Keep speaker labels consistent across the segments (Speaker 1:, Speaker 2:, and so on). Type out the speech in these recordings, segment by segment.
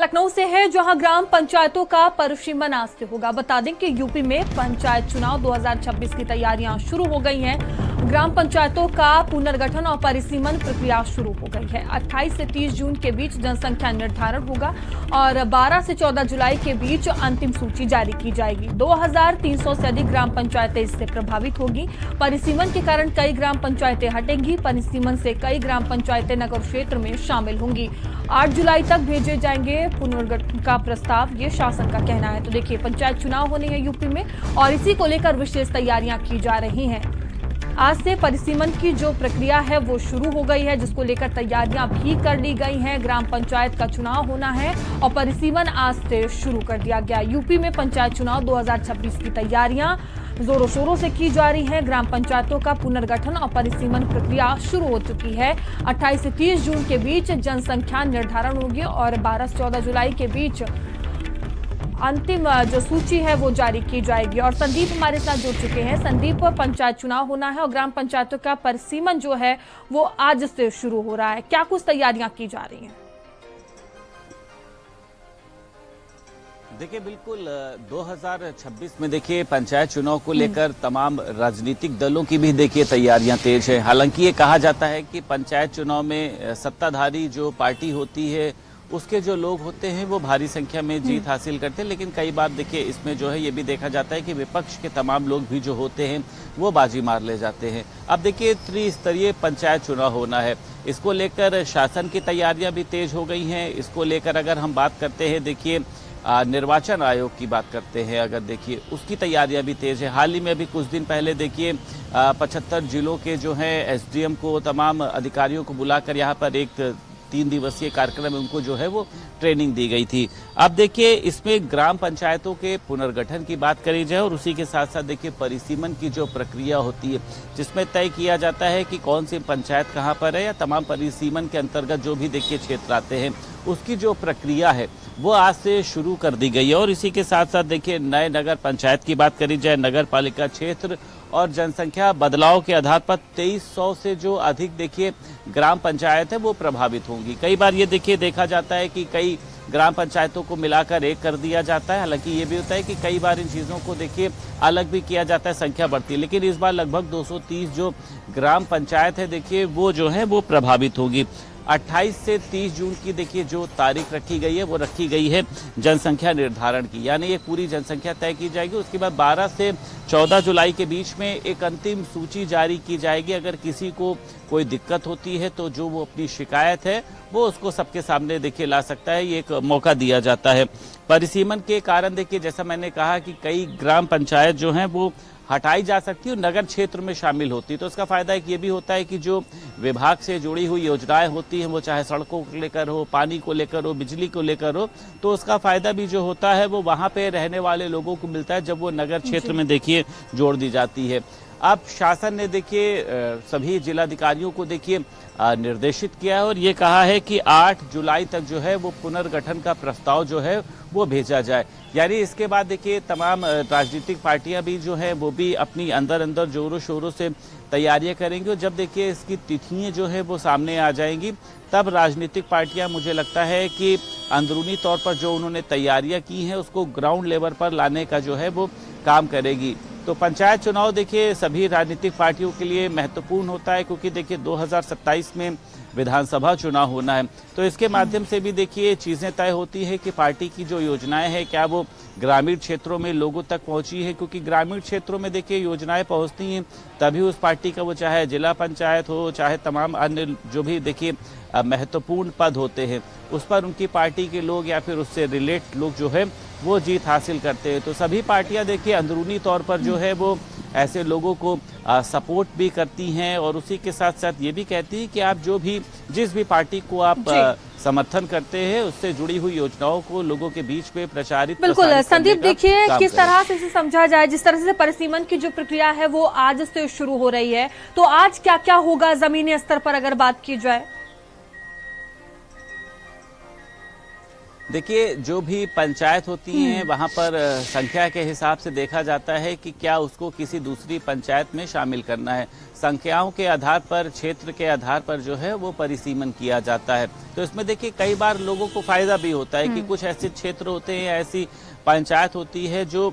Speaker 1: लखनऊ से है, जहां ग्राम पंचायतों का परिसीमन आज से होगा। बता दें कि यूपी में पंचायत चुनाव 2026 की तैयारियां शुरू हो गई हैं। ग्राम पंचायतों का पुनर्गठन और परिसीमन प्रक्रिया शुरू हो गई है। 28 से 30 जून के बीच जनसंख्या निर्धारण होगा और 12 से 14 जुलाई के बीच अंतिम सूची जारी की जाएगी। 2300 से अधिक ग्राम पंचायतें इससे प्रभावित होगी। परिसीमन के कारण कई ग्राम पंचायतें हटेंगी। परिसीमन से कई ग्राम पंचायतें नगर क्षेत्र में शामिल होंगी। 8 जुलाई तक भेजे जाएंगे पुनर्गठन का प्रस्ताव, ये शासन का कहना है। तो देखिए, पंचायत चुनाव होने हैं यूपी में और इसी को लेकर विशेष तैयारियां की जा रही हैं। आज से परिसीमन की जो प्रक्रिया है वो शुरू हो गई है, जिसको लेकर तैयारियां भी कर ली गई हैं। ग्राम पंचायत का चुनाव होना है और परिसीमन आज से शुरू कर दिया गया। यूपी में पंचायत चुनाव 2026 की तैयारियां जोरों शोरों से की जा रही है। ग्राम पंचायतों का पुनर्गठन और परिसीमन प्रक्रिया शुरू हो चुकी है। 28 से 30 जून के बीच जनसंख्या निर्धारण होगी और 12 से 14 जुलाई के बीच अंतिम जो सूची है वो जारी की जाएगी। और संदीप हमारे साथ जुड़ चुके हैं। संदीप, पंचायत चुनाव होना है और ग्राम पंचायतों का परिसीमन जो है वो आज से शुरू हो रहा है। क्या कुछ तैयारियां की जा रही हैं?
Speaker 2: देखिए, बिल्कुल 2026 में देखिए पंचायत चुनाव को लेकर तमाम राजनीतिक दलों की भी देखिए तैयारियां तेज है। हालांकि ये कहा जाता है कि पंचायत चुनाव में सत्ताधारी जो पार्टी होती है उसके जो लोग होते हैं वो भारी संख्या में जीत हासिल करते हैं, लेकिन कई बार देखिए इसमें जो है ये भी देखा जाता है कि विपक्ष के तमाम लोग भी जो होते हैं वो बाजी मार ले जाते हैं। अब देखिए त्रिस्तरीय पंचायत चुनाव होना है, इसको लेकर शासन की तैयारियां भी तेज हो गई हैं। इसको लेकर अगर हम बात करते हैं, देखिए निर्वाचन आयोग की बात करते हैं, अगर देखिए उसकी तैयारियां भी तेज है। हाल ही में अभी कुछ दिन पहले देखिए 75 जिलों के जो हैं एसडीएम को, तमाम अधिकारियों को बुलाकर यहाँ पर एक 3 दिवसीय कार्यक्रम में उनको जो है वो ट्रेनिंग दी गई थी। अब देखिए इसमें ग्राम पंचायतों के पुनर्गठन की बात करी जाए और उसी के साथ साथ देखिए परिसीमन की जो प्रक्रिया होती है, जिसमें तय किया जाता है कि कौन सी पंचायत कहाँ पर है, या तमाम परिसीमन के अंतर्गत जो भी देखिए क्षेत्र आते हैं उसकी जो प्रक्रिया है वो आज से शुरू कर दी गई है। और इसी के साथ साथ देखिए नए नगर पंचायत की बात करी जाए, नगर पालिका क्षेत्र और जनसंख्या बदलाव के आधार पर 2300 से जो अधिक देखिए ग्राम पंचायत है वो प्रभावित होंगी। कई बार ये देखिए देखा जाता है कि कई ग्राम पंचायतों को मिलाकर एक कर दिया जाता है। हालांकि ये भी होता है कि कई बार इन चीज़ों को देखिए अलग भी किया जाता है, संख्या बढ़ती है, लेकिन इस बार लगभग 230 जो ग्राम पंचायत है देखिए वो जो है वो प्रभावित होगी। 28 से 30 जून की देखिए जो तारीख रखी गई है वो रखी गई है जनसंख्या निर्धारण की, यानी ये पूरी जनसंख्या तय की जाएगी। उसके बाद 12 से 14 जुलाई के बीच में एक अंतिम सूची जारी की जाएगी। अगर किसी को कोई दिक्कत होती है तो जो वो अपनी शिकायत है वो उसको सबके सामने देखिए ला सकता है, ये एक मौका दिया जाता है। परिसीमन के कारण देखिए जैसा मैंने कहा कि कई ग्राम पंचायत जो हैं वो हटाई जा सकती है और नगर क्षेत्र में शामिल होती है। तो इसका फायदा एक ये भी होता है कि जो विभाग से जुड़ी हुई योजनाएं होती हैं, वो चाहे सड़कों को लेकर हो, पानी को लेकर हो, बिजली को लेकर हो, तो उसका फायदा भी जो होता है वो वहां पे रहने वाले लोगों को मिलता है जब वो नगर क्षेत्र में देखिए जोड़ दी जाती है। अब शासन ने देखिए सभी जिलाधिकारियों को देखिए निर्देशित किया है और ये कहा है कि 8 जुलाई तक जो है वो पुनर्गठन का प्रस्ताव जो है वो भेजा जाए। यानी इसके बाद देखिए तमाम राजनीतिक पार्टियां भी जो है वो भी अपनी अंदर जोरों शोरों से तैयारियां करेंगी और जब देखिए इसकी तिथियां जो है वो सामने आ जाएंगी तब राजनीतिक पार्टियां, मुझे लगता है कि अंदरूनी तौर पर जो उन्होंने तैयारियां की हैं उसको ग्राउंड लेवल पर लाने का जो है वो काम करेगी। तो पंचायत चुनाव देखिए सभी राजनीतिक पार्टियों के लिए महत्वपूर्ण होता है, क्योंकि देखिए 2027 में विधानसभा चुनाव होना है। तो इसके माध्यम से भी देखिए चीज़ें तय होती है कि पार्टी की जो योजनाएं हैं क्या वो ग्रामीण क्षेत्रों में लोगों तक पहुंची है, क्योंकि ग्रामीण क्षेत्रों में देखिए योजनाएं पहुंचती हैं तभी उस पार्टी का वो चाहे जिला पंचायत हो, चाहे तमाम अन्य जो भी देखिए महत्वपूर्ण पद होते हैं उस पर उनकी पार्टी के लोग या फिर उससे रिलेट लोग जो है वो जीत हासिल करते हैं। तो सभी पार्टियां देखिए अंदरूनी तौर पर जो है वो ऐसे लोगों को सपोर्ट भी करती हैं और उसी के साथ साथ ये भी कहती है कि आप जो भी जिस भी पार्टी को आप समर्थन करते हैं उससे जुड़ी हुई योजनाओं को लोगों के बीच में प्रचारित।
Speaker 1: बिल्कुल संदीप, देखिए किस तरह से इसे समझा जाए, जिस तरह से परिसीमन की जो प्रक्रिया है वो आज से शुरू हो रही है, तो आज क्या क्या होगा जमीनी स्तर पर अगर बात की जाए?
Speaker 2: देखिए, जो भी पंचायत होती हैं वहां पर संख्या के हिसाब से देखा जाता है कि क्या उसको किसी दूसरी पंचायत में शामिल करना है। संख्याओं के आधार पर, क्षेत्र के आधार पर जो है वो परिसीमन किया जाता है। तो इसमें देखिए कई बार लोगों को फायदा भी होता है कि कुछ ऐसे क्षेत्र होते हैं, ऐसी पंचायत होती है जो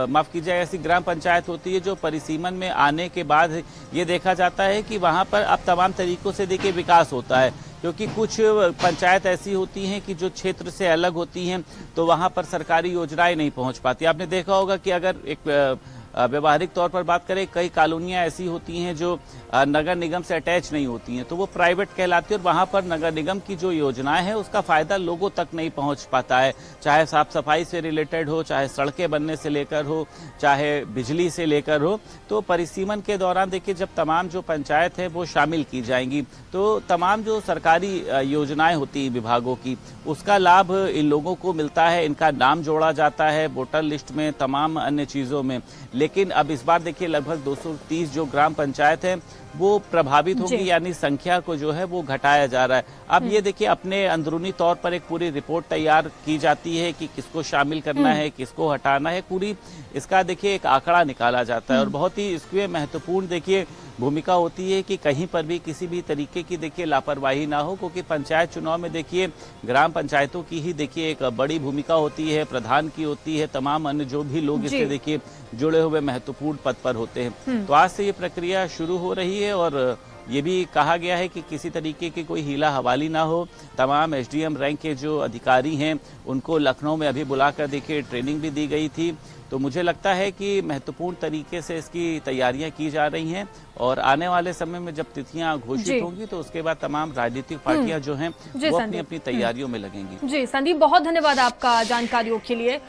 Speaker 2: माफ कीजिए, ऐसी ग्राम पंचायत होती है जो परिसीमन में आने के बाद ये देखा जाता है कि वहां पर अब तमाम तरीकों से देखिए विकास होता है। क्योंकि कुछ पंचायत ऐसी होती हैं कि जो क्षेत्र से अलग होती हैं, तो वहां पर सरकारी योजनाएं नहीं पहुंच पाती। आपने देखा होगा कि अगर एक व्यवहारिक तौर पर बात करें, कई कॉलोनियां ऐसी होती हैं जो नगर निगम से अटैच नहीं होती हैं, तो वो प्राइवेट कहलाती है और वहां पर नगर निगम की जो योजनाएं हैं उसका फायदा लोगों तक नहीं पहुंच पाता है। चाहे साफ सफाई से रिलेटेड हो, चाहे सड़कें बनने से लेकर हो, चाहे बिजली से लेकर हो। तो परिसीमन के दौरान देखिए जब तमाम जो पंचायत है वो शामिल की जाएंगी, तो तमाम जो सरकारी योजनाएं होती हैं विभागों की, उसका लाभ इन लोगों को मिलता है। इनका नाम जोड़ा जाता है वोटर लिस्ट में, तमाम अन्य चीजों में। लेकिन अब इस बार देखिए लगभग 230 जो ग्राम पंचायत है वो प्रभावित होगी, यानी संख्या को जो है वो घटाया जा रहा है। अब ये देखिए अपने अंदरूनी तौर पर एक पूरी रिपोर्ट तैयार की जाती है कि किसको शामिल करना है, किसको हटाना है, पूरी इसका देखिए एक आंकड़ा निकाला जाता है। और बहुत ही इसमें महत्वपूर्ण देखिए भूमिका होती है कि कहीं पर भी किसी भी तरीके की देखिए लापरवाही ना हो, क्योंकि पंचायत चुनाव में देखिए ग्राम पंचायतों की ही देखिए एक बड़ी भूमिका होती है, प्रधान की होती है, तमाम अन्य जो भी लोग इससे देखिए जुड़े हुए महत्वपूर्ण पद पर होते हैं। तो आज से ये प्रक्रिया शुरू हो रही है और ये भी कहा गया है कि किसी तरीके की कोई हीला हवाली ना हो। तमाम एसडीएम रैंक के जो अधिकारी हैं उनको लखनऊ में अभी बुलाकर देखिए ट्रेनिंग भी दी गई थी। तो मुझे लगता है कि महत्वपूर्ण तरीके से इसकी तैयारियां की जा रही हैं और आने वाले समय में जब तिथियां घोषित होंगी तो उसके बाद तमाम राजनीतिक पार्टियां जो हैं वो अपनी अपनी तैयारियों में लगेंगी।
Speaker 1: जी संदीप, बहुत धन्यवाद आपका जानकारियों के लिए।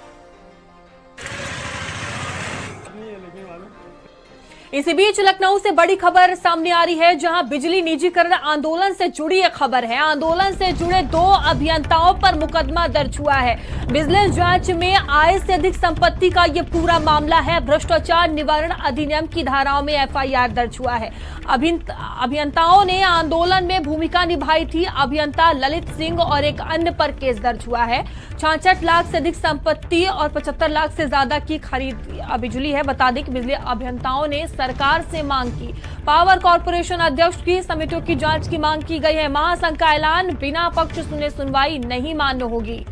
Speaker 1: इसी बीच लखनऊ से बड़ी खबर सामने आ रही है, जहां बिजली निजीकरण आंदोलन से जुड़ी एक खबर है। आंदोलन से जुड़े 2 अभियंताओं पर मुकदमा दर्ज हुआ है। विजिलेंस जांच में आय से अधिक संपत्ति का ये पूरा मामला है। भ्रष्टाचार निवारण अधिनियम की धाराओं में एफआईआर दर्ज हुआ है। अभियंताओं ने आंदोलन में भूमिका निभाई थी। अभियंता ललित सिंह और एक अन्य पर केस दर्ज हुआ है। 66 लाख से अधिक संपत्ति और 75 लाख से ज्यादा की खरीद बिजली है। बता दें कि बिजली अभियंताओं ने सरकार से मांग की, पावर कॉर्पोरेशन अध्यक्ष की समितियों की जांच की मांग की गई है। महासंघ का ऐलान, बिना पक्ष सुने सुनवाई नहीं मान्य होगी।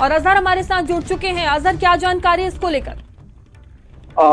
Speaker 1: और अजहर हमारे साथ जुड़ चुके हैं। अजहर, क्या जानकारी है इसको लेकर?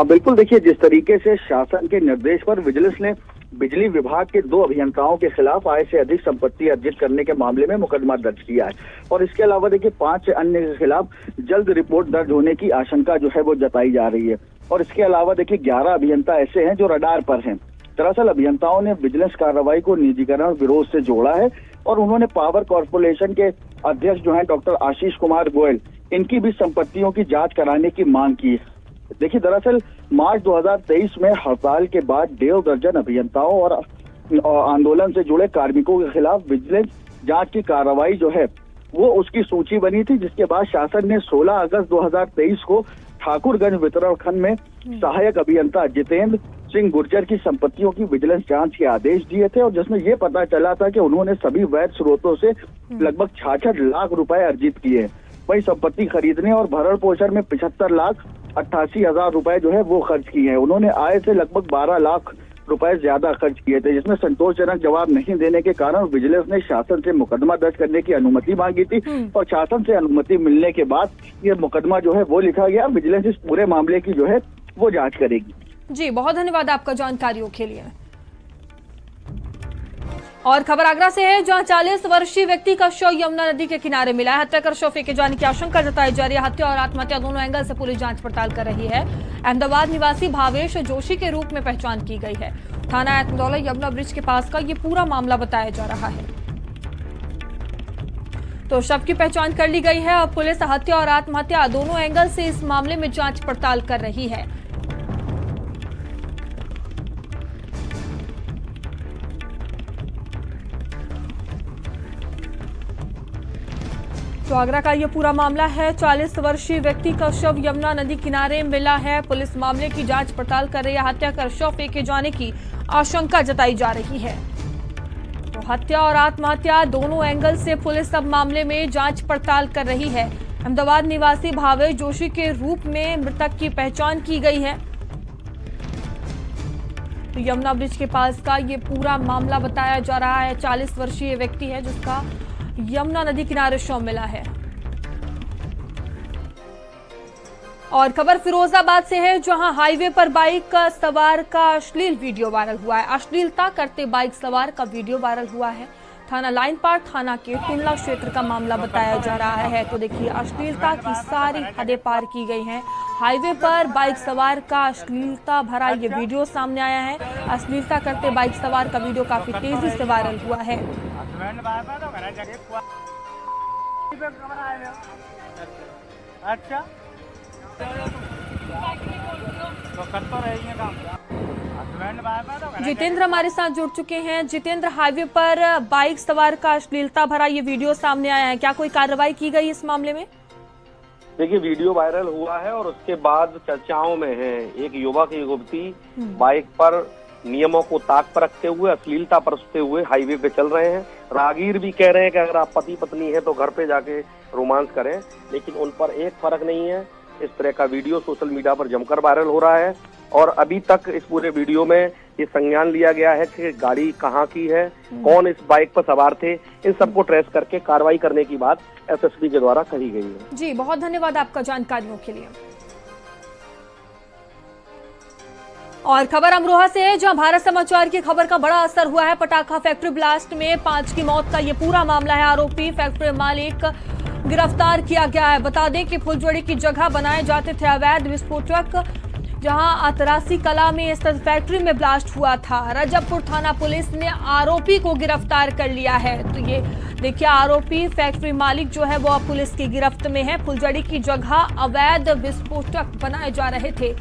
Speaker 3: बिल्कुल, देखिए जिस तरीके से शासन के निर्देश पर विजिलेंस ने बिजली विभाग के 2 अभियंताओं के खिलाफ आय से अधिक संपत्ति अर्जित करने के मामले में मुकदमा दर्ज किया है और इसके अलावा देखिए 5 अन्य के खिलाफ जल्द रिपोर्ट दर्ज होने की आशंका जो है वो जताई जा रही है। और इसके अलावा देखिए 11 अभियंता ऐसे हैं जो रडार पर हैं। दरअसल अभियंताओं ने विजिलेंस कार्रवाई को निजीकरण विरोध से जोड़ा है और उन्होंने पावर कॉर्पोरेशन के अध्यक्ष जो है डॉक्टर आशीष कुमार गोयल, इनकी भी संपत्तियों की जांच कराने की मांग की है। देखिए दरअसल मार्च 2023 में हड़ताल के बाद 1.5 दर्जन अभियंताओं और आंदोलन से जुड़े कार्मिकों के खिलाफ विजिलेंस जांच की कार्रवाई जो है वो उसकी सूची बनी थी, जिसके बाद शासन ने 16 अगस्त 2023 को ठाकुरगंज वितरण खंड में सहायक अभियंता जितेंद्र सिंह गुर्जर की संपत्तियों की विजिलेंस जांच के आदेश दिए थे और जिसमें ये पता चला था कि उन्होंने सभी वैध स्रोतों से लगभग 66 लाख रुपए अर्जित किए हैं। वही संपत्ति खरीदने और भरण पोषण में 75,88,000 रुपए जो है वो खर्च किए हैं। उन्होंने आय से लगभग 12 लाख रुपए ज्यादा खर्च किए थे, जिसमें संतोषजनक जवाब नहीं देने के कारण विजिलेंस ने शासन से मुकदमा दर्ज करने की अनुमति मांगी थी और शासन से अनुमति मिलने के बाद ये मुकदमा जो है वो लिखा गया। विजिलेंस इस पूरे मामले की जो है वो जांच करेगी।
Speaker 1: जी, बहुत धन्यवाद आपका जानकारियों के लिए। और खबर आगरा से है, जहां 40 वर्षीय व्यक्ति का शव यमुना नदी के किनारे मिला है। हत्या कर शव फेंके जाने की आशंका जताई जा रही है। हत्या और आत्महत्या दोनों एंगल से पुलिस जांच पड़ताल कर रही है। अहमदाबाद निवासी भावेश जोशी के रूप में पहचान की गई है। थाना एतमदौला यमुना ब्रिज के पास का ये पूरा मामला बताया जा रहा है। तो शव की पहचान कर ली गई है। अब पुलिस हत्या और आत्महत्या दोनों एंगल से इस मामले में जांच पड़ताल कर रही है। तो आगरा का यह पूरा मामला है। 40 वर्षीय व्यक्ति का शव यमुना नदी किनारे मिला है। पुलिस मामले की जांच पड़ताल कर रही है। हत्या कर शव फेंके जाने की आशंका जताई जा रही है। तो हत्या और आत्महत्या दोनों एंगल से पुलिस अब मामले में जांच पड़ताल कर रही है। अहमदाबाद निवासी भावेश जोशी के रूप में मृतक की पहचान की गई है। तो यमुना ब्रिज के पास का ये पूरा मामला बताया जा रहा है। 40 वर्षीय व्यक्ति है जिसका यमुना नदी किनारे शव मिला है। और खबर फिरोजाबाद से है, जहां हाईवे पर बाइक सवार का अश्लील वीडियो वायरल हुआ है। अश्लीलता करते बाइक सवार का वीडियो वायरल हुआ है। थाना लाइन पार थाना के टुंडला क्षेत्र का मामला बताया जा रहा है। तो देखिए, अश्लीलता की सारी हदें पार की गई हैं। हाईवे पर बाइक सवार का अश्लीलता भरा ये वीडियो सामने आया है। अश्लीलता करते बाइक सवार का वीडियो काफी तेजी से वायरल हुआ है।
Speaker 4: अच्छा
Speaker 1: जितेंद्र हमारे साथ जुड़ चुके हैं। जितेंद्र, हाईवे पर बाइक सवार का अश्लीलता भरा ये वीडियो सामने आया है, क्या कोई कार्रवाई की गई इस मामले में?
Speaker 4: देखिए, वीडियो वायरल हुआ है और उसके बाद चर्चाओं में है। एक युवक एक युवती बाइक पर नियमों को ताक पर रखते हुए, अश्लीलता परसते हुए हाईवे पे चल रहे हैं। राहगीर भी कह रहे हैं कि अगर आप पति पत्नी है तो घर पे जाके रोमांस करें, लेकिन उन पर एक फर्क नहीं है। इस तरह का वीडियो सोशल मीडिया पर जमकर वायरल हो रहा है और अभी तक इस पूरे वीडियो में ये संज्ञान लिया गया है कि गाड़ी कहाँ की है, कौन इस बाइक पर सवार थे, इन सबको ट्रेस करके कार्रवाई करने की बात एसएसपी के द्वारा कही गई है।
Speaker 1: जी, बहुत धन्यवाद आपका जानकारियों के लिए। और खबर अमरोहा से है, जहां भारत समाचार की खबर का बड़ा असर हुआ है। पटाखा फैक्ट्री ब्लास्ट में 5 की मौत का ये पूरा मामला है। आरोपी फैक्ट्री मालिक गिरफ्तार किया गया है। बता दें कि फुलझड़ी की जगह बनाए जाते थे अवैध विस्फोटक, जहां अतरासी कला में इस फैक्ट्री में ब्लास्ट हुआ था। रजबपुर थाना पुलिस ने आरोपी को गिरफ्तार कर लिया है। तो ये देखिए, आरोपी फैक्ट्री मालिक जो है वो अब पुलिस की गिरफ्त में है। फुलझड़ी की जगह अवैध विस्फोटक बनाए जा रहे थे,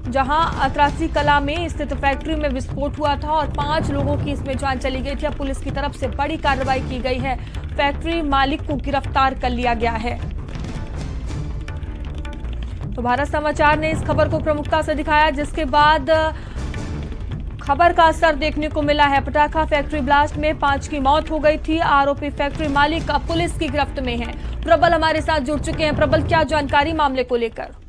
Speaker 1: जहां अतरासी कला में स्थित फैक्ट्री में विस्फोट हुआ था और 5 लोगों की इसमें जान चली गई थी। अब पुलिस की तरफ से बड़ी कार्रवाई की गई है। फैक्ट्री मालिक को गिरफ्तार कर लिया गया है। तो भारत समाचार ने इस खबर को प्रमुखता से दिखाया, जिसके बाद खबर का असर देखने को मिला है। पटाखा फैक्ट्री ब्लास्ट में 5 की मौत हो गई थी। आरोपी फैक्ट्री मालिक अब पुलिस की गिरफ्त में है। प्रबल हमारे साथ जुड़ चुके हैं। प्रबल, क्या जानकारी मामले को लेकर?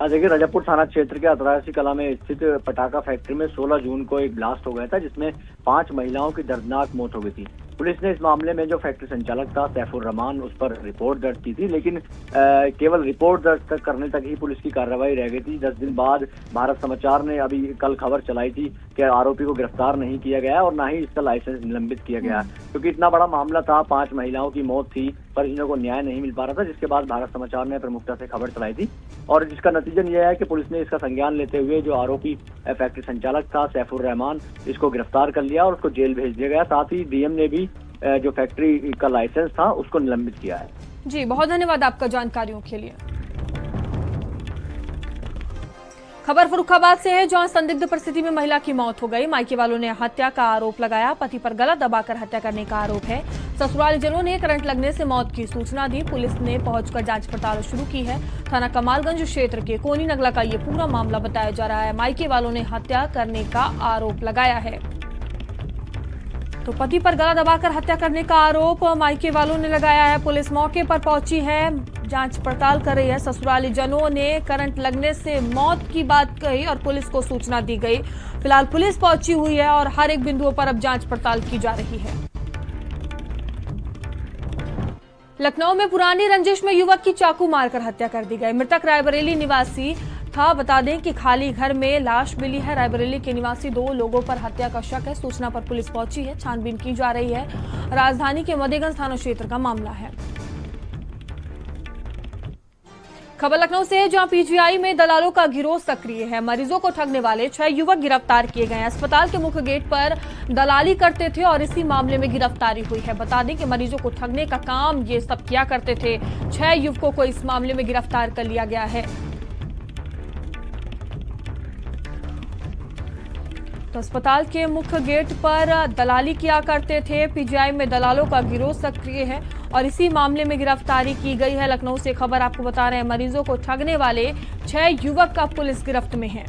Speaker 5: देखिए, रजबपुर थाना क्षेत्र के अतरासी कला में स्थित पटाखा फैक्ट्री में 16 जून को एक ब्लास्ट हो गया था, जिसमें 5 महिलाओं की दर्दनाक मौत हो गई थी। पुलिस ने इस मामले में जो फैक्ट्री संचालक था सैफुर रहमान, उस पर रिपोर्ट दर्ज की थी, लेकिन केवल रिपोर्ट दर्ज करने तक ही पुलिस की कार्रवाई रह गई थी। 10 दिन बाद भारत समाचार ने अभी कल खबर चलाई थी कि आरोपी को गिरफ्तार नहीं किया गया और ना ही इसका लाइसेंस निलंबित किया गया, क्योंकि इतना बड़ा मामला था। 5 महिलाओं की मौत थी, परिजनों को न्याय नहीं मिल पा रहा था, जिसके बाद भारत समाचार ने प्रमुखता से खबर चलाई थी और जिसका नतीजा यह है कि पुलिस ने इसका संज्ञान लेते हुए जो आरोपी फैक्ट्री संचालक था सैफुर रहमान, इसको गिरफ्तार कर लिया और उसको जेल भेज दिया गया। साथ ही डीएम ने भी जो फैक्ट्री का लाइसेंस था उसको निलंबित किया है।
Speaker 1: जी, बहुत धन्यवाद आपका जानकारियों के लिए। खबर फर्रुखाबाद से है, जहां संदिग्ध परिस्थिति में महिला की मौत हो गई। मायके वालों ने हत्या का आरोप लगाया। पति पर गला दबाकर हत्या करने का आरोप है। ससुरालजनों ने करंट लगने से मौत की सूचना दी। पुलिस ने पहुंचकर जांच पड़ताल शुरू की है। थाना कमालगंज क्षेत्र के कोनी नगला का ये पूरा मामला बताया जा रहा है। मायके वालों ने हत्या करने का आरोप लगाया है। तो पति पर गला दबाकर हत्या करने का आरोप मायके वालों ने लगाया है। पुलिस मौके पर पहुंची है, जांच पड़ताल कर रही है। ससुरालीजनों ने करंट लगने से मौत की बात कही और पुलिस को सूचना दी गई। फिलहाल पुलिस पहुंची हुई है और हर एक बिंदुओं पर अब जांच पड़ताल की जा रही है। लखनऊ में पुरानी रंजिश में युवक की चाकू मारकर हत्या कर दी गई। मृतक रायबरेली निवासी था। बता दें कि खाली घर में लाश मिली है। रायबरेली के निवासी 2 लोगों पर हत्या का शक है। सूचना पर पुलिस पहुंची है, छानबीन की जा रही है। राजधानी के मदेगंज थाना क्षेत्र का मामला है। खबर लखनऊ से है, जहां पीजीआई में दलालों का गिरोह सक्रिय है। मरीजों को ठगने वाले 6 युवक गिरफ्तार किए गए हैं। अस्पताल के मुख्य गेट पर दलाली करते थे और इसी मामले में गिरफ्तारी हुई है। बता दें कि मरीजों को ठगने का काम ये सब किया करते थे। 6 युवकों को इस मामले में गिरफ्तार कर लिया गया है। तो अस्पताल के मुख्य गेट पर दलाली किया करते थे। पीजीआई में दलालों का गिरोह सक्रिय है और इसी मामले में गिरफ्तारी की गई है। लखनऊ से खबर आपको बता रहे हैं, मरीजों को ठगने वाले 6 युवक का पुलिस गिरफ्त में है।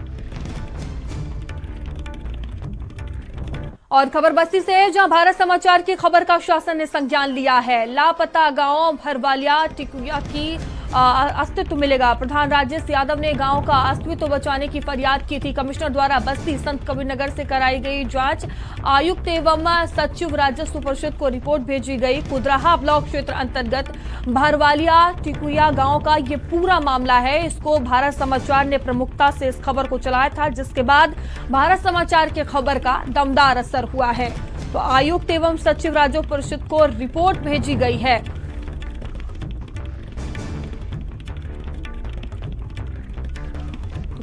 Speaker 1: और खबर बस्ती से है, जहां भारत समाचार की खबर का शासन ने संज्ञान लिया है। लापता गांव भरवालिया टिकुया की अस्तित्व मिलेगा। प्रधान राजेश यादव ने गांव का अस्तित्व बचाने की फरियाद की थी। कमिश्नर द्वारा बस्ती संत कबीरनगर से कराई गई जांच। आयुक्त एवं सचिव राजस्व परिषद को रिपोर्ट भेजी गई। कुदराहा ब्लॉक क्षेत्र अंतर्गत भरवालिया टिकुया गांव का ये पूरा मामला है। इसको भारत समाचार ने प्रमुखता से इस खबर को चलाया था, जिसके बाद भारत समाचार की खबर का दमदार असर हुआ है। तो आयुक्त एवं सचिव राजस्व परिषद को रिपोर्ट भेजी गई है।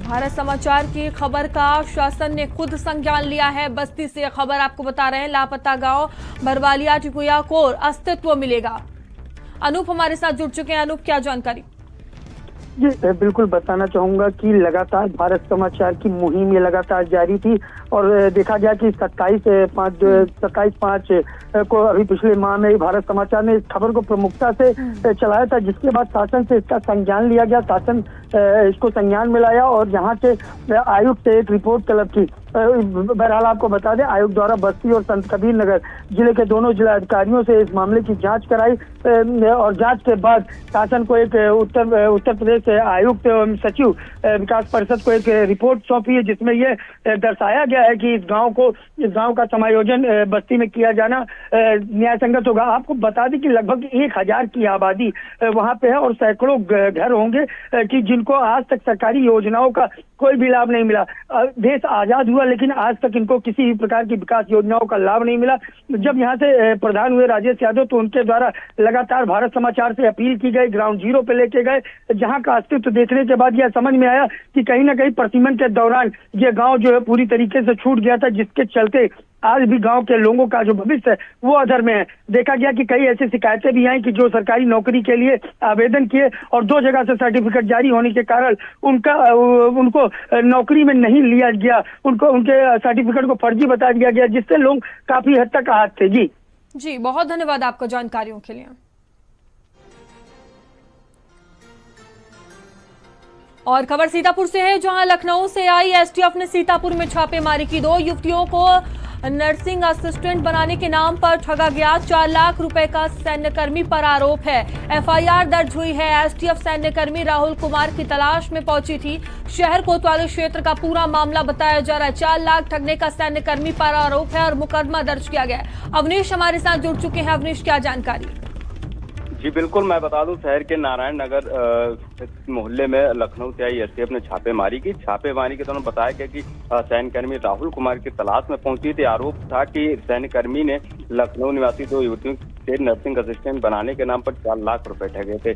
Speaker 1: भारत समाचार की खबर का शासन ने खुद संज्ञान लिया है। बस्ती से खबर आपको बता रहे हैं, लापता गांव भरवालिया टिकुया को अस्तित्व मिलेगा। अनूप हमारे साथ जुड़ चुके हैं। अनूप, क्या जानकारी?
Speaker 6: जी बिल्कुल बताना चाहूंगा कि लगातार भारत समाचार की मुहिम ये लगातार जारी थी और देखा गया कि 27/5 को अभी पिछले माह में भारत समाचार ने इस खबर को प्रमुखता से चलाया था, जिसके बाद शासन से इसका संज्ञान लिया गया। शासन इसको संज्ञान में लाया और यहाँ से आयुक्त से एक रिपोर्ट तलब की। बहरहाल आपको बता दें, आयुक्त द्वारा बस्ती और संत कबीर नगर जिले के दोनों जिला अधिकारियों से इस मामले की जांच कराई और जांच के बाद शासन को एक उत्तर प्रदेश आयुक्त एवं सचिव विकास परिषद को एक रिपोर्ट सौंपी है, जिसमें ये दर्शाया गया है कि इस गांव का समायोजन बस्ती में किया जाना न्याय संगत होगा। आपको बता दें कि लगभग 1000 की आबादी वहां पे है और सैकड़ों घर होंगे कि जिनको आज तक सरकारी योजनाओं का कोई भी लाभ नहीं मिला। देश आजाद हुआ लेकिन आज तक इनको किसी भी प्रकार की विकास योजनाओं का लाभ नहीं मिला। जब यहाँ से प्रधान हुए राजेश यादव, तो उनके द्वारा लगातार भारत समाचार से अपील की गई, ग्राउंड जीरो पे लेके गए। जहाँ का अस्तित्व देखने के बाद यह समझ में आया कि कहीं ना कहीं प्रतिमन के दौरान ये गाँव जो है पूरी तरीके से छूट गया था, जिसके चलते आज भी गांव के लोगों का जो भविष्य है वो अधर में है। देखा गया कि कई ऐसी शिकायतें भी आई कि जो सरकारी नौकरी के लिए आवेदन किए और 2 जगह से सर्टिफिकेट जारी होने के कारण उनको नौकरी में नहीं लिया गया, उनके सर्टिफिकेट को फर्जी बता दिया गया, जिससे लोग काफी हद तक आहत थे। जी
Speaker 1: बहुत धन्यवाद आपको जानकारियों के लिए। और खबर सीतापुर से है, जहां लखनऊ से आई एसटीएफ ने सीतापुर में छापेमारी की। 2 युवतियों को नर्सिंग असिस्टेंट बनाने के नाम पर ठगा गया। 4 लाख रुपए का सैन्यकर्मी पर आरोप है। एफआईआर दर्ज हुई है। एसटीएफ सैन्यकर्मी राहुल कुमार की तलाश में पहुंची थी। शहर कोतवाली क्षेत्र का पूरा मामला बताया जा रहा है। 4 लाख ठगने का सैन्यकर्मी पर आरोप है और मुकदमा दर्ज किया गया है। अवनीश हमारे साथ जुड़ चुके हैं। अवनीश, क्या जानकारी?
Speaker 7: जी बिल्कुल, मैं बता दूं, शहर के नारायण नगर मोहल्ले में लखनऊ से आई एसटीएफ ने छापेमारी की। छापेमारी के दौरान बताया गया कि सैन्यकर्मी राहुल कुमार की तलाश में पहुंची थी। आरोप था कि सैन्यकर्मी ने लखनऊ निवासी 2 युवतियों से नर्सिंग असिस्टेंट बनाने के नाम पर 4 लाख रुपए ठगे थे।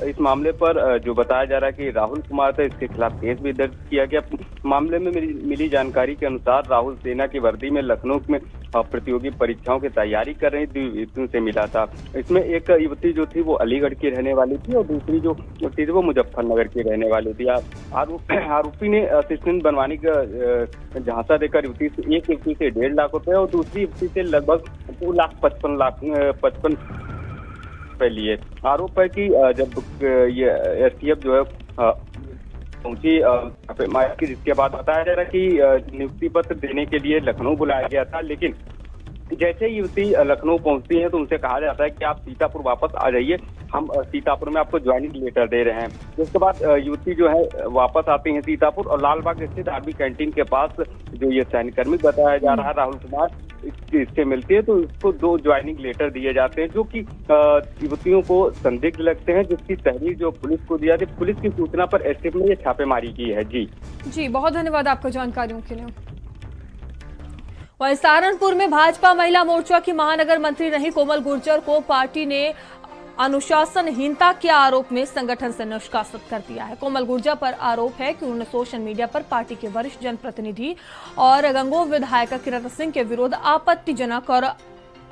Speaker 7: इस मामले पर जो बताया जा रहा है कि राहुल कुमार थे, इसके खिलाफ केस भी दर्ज किया गया। मामले में मिली जानकारी के अनुसार राहुल सेना की वर्दी में लखनऊ में प्रतियोगी परीक्षाओं की तैयारी कर रही थी, युवतियों से मिला था। इसमें एक युवती जो थी वो अलीगढ़ की रहने वाली थी और दूसरी जो युवती थी वो मुजफ्फरनगर की रहने वाली थी। आरोपी ने असिस्टेंट बनवाने का झांसा देकर एक युवती से 1.5 लाख रुपए और दूसरी युवती से लगभग 2,55,55 रुपए लिए। आरोप है कि जब ये एसटीएफ जो है पहुंची छापेमारी, जिसके बाद बताया जा रहा है कि नियुक्ति पत्र देने के लिए लखनऊ बुलाया गया था, लेकिन जैसे युवती लखनऊ पहुंचती है तो उनसे कहा जाता है कि आप सीतापुर वापस आ जाइए, हम सीतापुर में आपको ज्वाइनिंग लेटर दे रहे हैं। उसके बाद युवती जो है वापस आती है सीतापुर और लालबाग स्थित आर्मी कैंटीन के पास जो ये सैन्यकर्मी बताया जा रहा है राहुल कुमार, इससे मिलती है तो इसको 2 ज्वाइनिंग लेटर दिए जाते हैं, जो कि युवतियों को संदिग्ध लगते हैं, जिसकी तहरीर जो पुलिस को दिया थी। पुलिस की सूचना पर एसटीएफ ने ये छापेमारी की है। जी
Speaker 1: बहुत धन्यवाद आपको जानकारियों के लिए। वहीं सहारनपुर में भाजपा महिला मोर्चा की महानगर मंत्री रही कोमल गुर्जर को पार्टी ने अनुशासनहीनता के आरोप में संगठन से निष्कासित कर दिया है। कोमल गुर्जर पर आरोप है कि उन्होंने सोशल मीडिया पर पार्टी के वरिष्ठ जनप्रतिनिधि और गंगोह विधायक किरण सिंह के विरुद्ध आपत्तिजनक और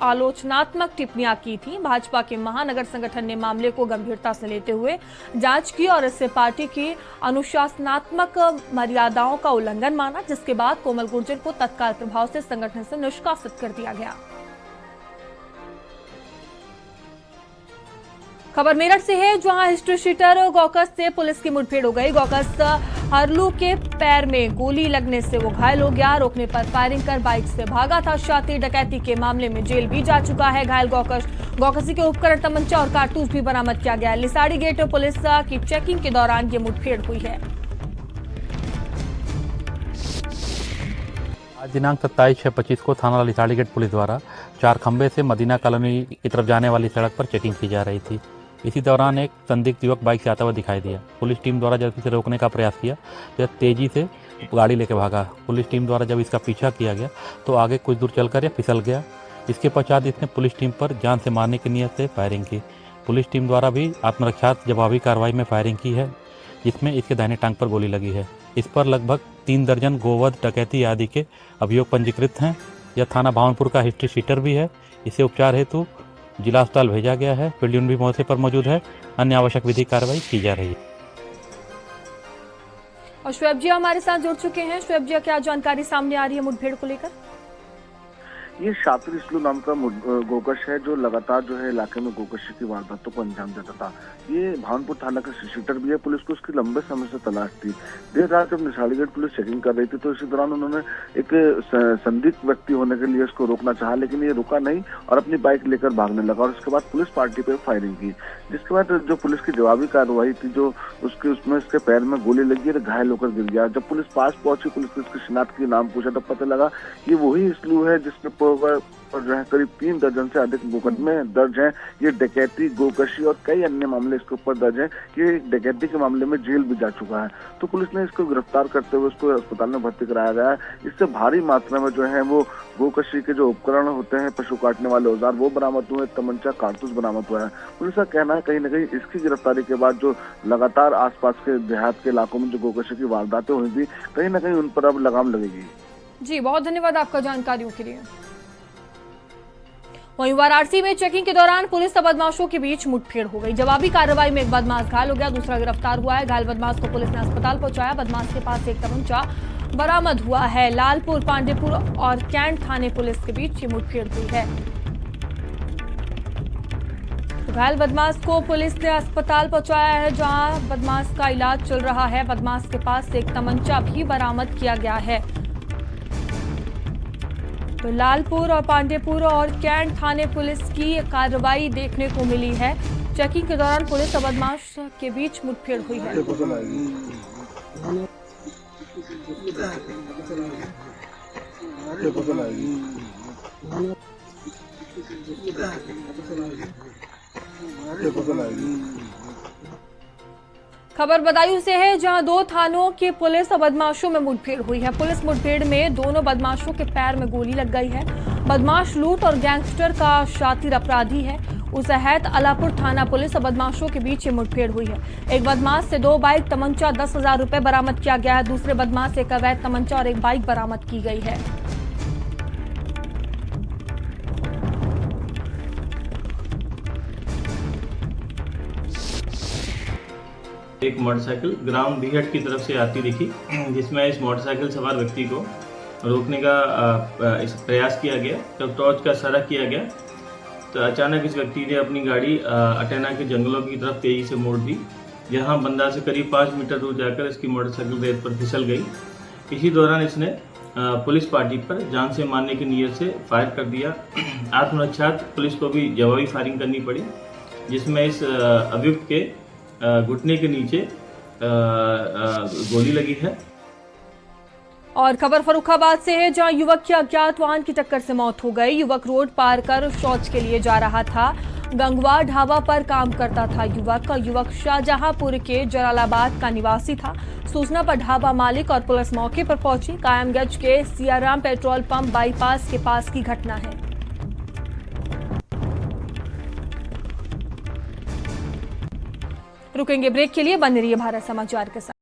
Speaker 1: आलोचनात्मक टिप्पणियां की थी। भाजपा के महानगर संगठन ने मामले को गंभीरता से लेते हुए जांच की और इससे पार्टी की अनुशासनात्मक मर्यादाओं का उल्लंघन माना, जिसके बाद कोमल गुर्जर को तत्काल प्रभाव से संगठन से निष्कासित कर दिया गया। खबर मेरठ से है, जहां हिस्ट्री शीटर गौकस से पुलिस की मुठभेड़ हो गई। गौकस हरलू के पैर में गोली लगने से वो घायल हो गया। रोकने पर फायरिंग कर बाइक से भागा था। शातिर डकैती के मामले में जेल भी जा चुका है। घायल गौकसी के उपकरण, तमंचा और कारतूस भी बरामद किया गया है। लिसाड़ी गेट पुलिस की चेकिंग के दौरान ये मुठभेड़ हुई है।
Speaker 8: आज दिनांक 27/6/25 को थाना लिसाड़ी गेट पुलिस द्वारा 4 खंबे से मदीना कॉलोनी की तरफ जाने वाली सड़क पर चेकिंग की जा रही थी। इसी दौरान एक संदिग्ध युवक बाइक से आता हुआ दिखाई दिया। पुलिस टीम द्वारा जब इसे रोकने का प्रयास किया तो यह तेजी से गाड़ी लेकर भागा। पुलिस टीम द्वारा जब इसका पीछा किया गया तो आगे कुछ दूर चलकर यह फिसल गया। इसके पश्चात इसने पुलिस टीम पर जान से मारने की नीयत से फायरिंग की। पुलिस टीम द्वारा भी आत्मरक्षार्थ जवाबी कार्रवाई में फायरिंग की है, जिसमें इसके दाहिने टांग पर गोली लगी है। इस पर लगभग 3 दर्जन गोवध, डकैती आदि के अभियोग पंजीकृत हैं। यह थाना भावनपुर का हिस्ट्री शीटर भी है। इसे उपचार हेतु जिला अस्पताल भेजा गया है। पिल्यून भी मौके पर मौजूद है। अन्य आवश्यक विधिक कार्रवाई की जा रही है।
Speaker 1: और श्वेब जी हमारे साथ जुड़ चुके हैं। श्वेब जी, क्या जानकारी सामने आ रही है मुठभेड़ को लेकर?
Speaker 9: ये शातिर इसलू नाम का गोकश है जो लगातार जो है इलाके में गोकशी की वारदातों को अंजाम देता था। ये भावनपुर थाना का शीटर भी है। पुलिस को उसकी लंबे समय से तलाश थी। देर रात जब लिसाड़ी गेट पुलिस चेकिंग कर रही थी तो इसी दौरान उन्होंने एक संदिग्ध व्यक्ति होने के लिए उसको रोकना चाहा, लेकिन ये रुका नहीं और अपनी बाइक लेकर भागने लगा और उसके बाद पुलिस पार्टी पे फायरिंग की। जिसके बाद जो पुलिस की जवाबी कार्रवाई थी, जो उसमें उसके पैर में गोली लगी और घायल होकर गिर गया। जब पुलिस पास पहुंची, पुलिस ने उसकी शिनाख्त की, नाम पूछा, तब पता लगा कि वही इसलू है जिसने पर जो है करीब 3 दर्जन से अधिक मुकदमे दर्ज हैं। ये डकैती, गोकशी और कई अन्य मामले इसके ऊपर दर्ज हैं। ये डकैती के मामले में जेल भी जा चुका है। तो पुलिस ने इसको गिरफ्तार करते हुए उसको अस्पताल में भर्ती कराया गया है। इससे भारी मात्रा में जो है वो गोकशी के जो उपकरण होते हैं, पशु काटने वाले औजार, वो बरामद हुए, तमंचा, कारतूस बरामद हुआ है। पुलिस का कहना है कहीं न कहीं इसकी गिरफ्तारी के बाद जो लगातार आसपास के देहात के इलाकों में जो गोकशी की वारदातें हुई थी, कहीं न कहीं उन पर अब लगाम लगेगी।
Speaker 1: जी, बहुत धन्यवाद आपका जानकारियों के लिए। वहीं वाराणसी में चेकिंग के दौरान पुलिस और बदमाशों के बीच मुठभेड़ हो गई। जवाबी कार्रवाई में एक बदमाश घायल हो गया, दूसरा गिरफ्तार हुआ है। घायल बदमाश को पुलिस ने अस्पताल पहुंचाया। बदमाश के पास एक तमंचा बरामद हुआ है। लालपुर, पांडेपुर और कैंट थाने पुलिस के बीच ये मुठभेड़ हुई है। घायल बदमाश को पुलिस ने अस्पताल पहुंचाया है, जहां बदमाश का इलाज चल रहा है। बदमाश के पास एक तमंचा भी बरामद किया गया है। तो लालपुर और पांडेपुर और कैंट थाने पुलिस की कार्रवाई देखने को मिली है। चेकिंग के दौरान पुलिस और बदमाश के बीच मुठभेड़ हुई है। खबर बदायूं से है, जहां 2 थानों की पुलिस और बदमाशों में मुठभेड़ हुई है। पुलिस मुठभेड़ में दोनों बदमाशों के पैर में गोली लग गई है। बदमाश लूट और गैंगस्टर का शातिर अपराधी है। उसहैत अलापुर थाना पुलिस और बदमाशों के बीच ये मुठभेड़ हुई है। एक बदमाश से 2 बाइक, तमंचा, 10,000 रुपए बरामद किया गया है। दूसरे बदमाश से एक अवैध तमंचा और एक बाइक बरामद की गई है।
Speaker 10: एक मोटरसाइकिल ग्राम बीहट की तरफ से आती दिखी, जिसमें इस मोटरसाइकिल सवार व्यक्ति को रोकने का इस प्रयास किया गया। जब टॉर्च का इशारा किया गया तो अचानक इस व्यक्ति ने अपनी गाड़ी अटेना के जंगलों की तरफ तेजी से मोड़ दी, जहां बंदा से करीब 5 मीटर दूर जाकर इसकी मोटरसाइकिल रेत पर फिसल गई। इसी दौरान इसने पुलिस पार्टी पर जान से मारने की नीयत से फायर कर दिया। आत्मरक्षार्थ पुलिस को भी जवाबी फायरिंग करनी पड़ी, जिसमें इस अभियुक्त के घुटने के नीचे गोली लगी है।
Speaker 1: और खबर फर्रुखाबाद से है, जहां युवक की अज्ञात वाहन की टक्कर से मौत हो गई। युवक रोड पार कर शौच के लिए जा रहा था। गंगवा ढाबा पर काम करता था युवक शाहजहांपुर के जलालाबाद का निवासी था। सूचना पर ढाबा मालिक और पुलिस मौके पर पहुंची। कायमगंज के सियाराम पेट्रोल पंप बाईपास के पास की घटना है। रुकेंगे ब्रेक के लिए, बने रहिए भारत समाचार के साथ।